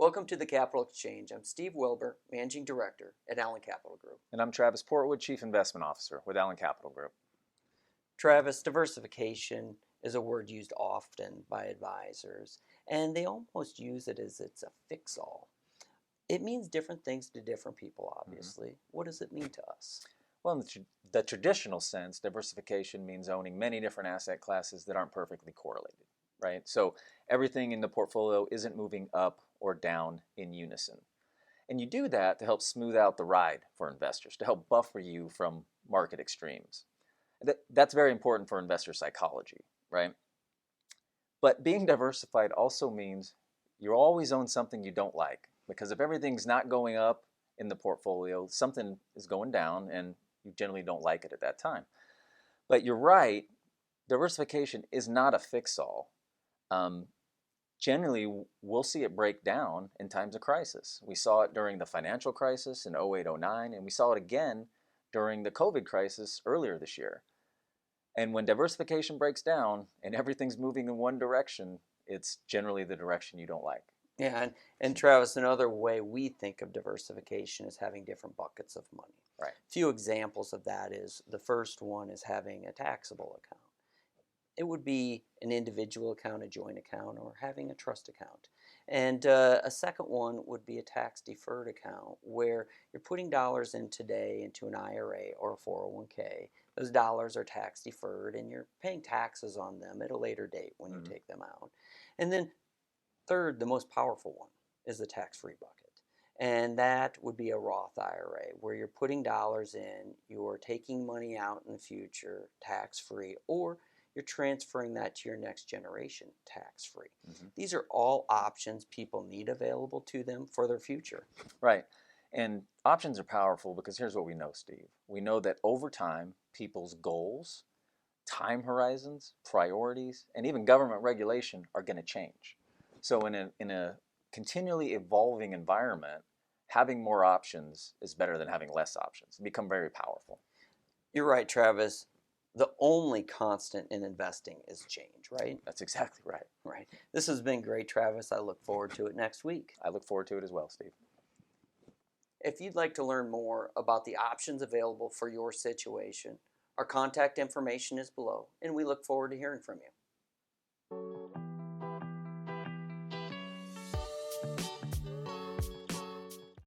Welcome to the Capital Exchange. I'm Steve Wilbur, Managing Director at Allen Capital Group. And I'm Travis Portwood, Chief Investment Officer with Allen Capital Group. Travis, diversification is a word used often by advisors, and they almost use it as it's a fix-all. It means different things to different people, obviously. What does it mean to us? Well, in the traditional sense, diversification means owning many different asset classes that aren't perfectly correlated, right? So everything in the portfolio isn't moving up or down in unison. And you do that to help smooth out the ride for investors, to help buffer you from market extremes. That's very important for investor psychology, right? But being diversified also means you always own something you don't like, because if everything's not going up in the portfolio, something is going down and you generally don't like it at that time. But you're right, diversification is not a fix-all. Generally, we'll see it break down in times of crisis. We saw it during the financial crisis in 08, 09, and we saw it again during the COVID crisis earlier this year. And when diversification breaks down and everything's moving in one direction, it's generally the direction you don't like. Yeah, and Travis, another way we think of diversification is having different buckets of money. Right. A few examples of that is the first one is having a taxable account. It would be an individual account, a joint account, or having a trust account. And a second one would be a tax-deferred account where you're putting dollars in today into an IRA or a 401k. Those dollars are tax-deferred and you're paying taxes on them at a later date when you take them out. And then third, the most powerful one is the tax-free bucket. And that would be a Roth IRA where you're putting dollars in, you're taking money out in the future tax-free, or you're transferring that to your next generation tax-free. These are all options people need available to them for their future. Right. And options are powerful because here's what we know, Steve. We know that over time, people's goals, time horizons, priorities, and even government regulation are going to change. So in a continually evolving environment, having more options is better than having less options. They become very powerful. You're right, Travis. The only constant in investing is change, right? That's exactly right. Right. This has been great, Travis. I look forward to it next week. I look forward to it as well, Steve. If you'd like to learn more about the options available for your situation, our contact information is below, and we look forward to hearing from you.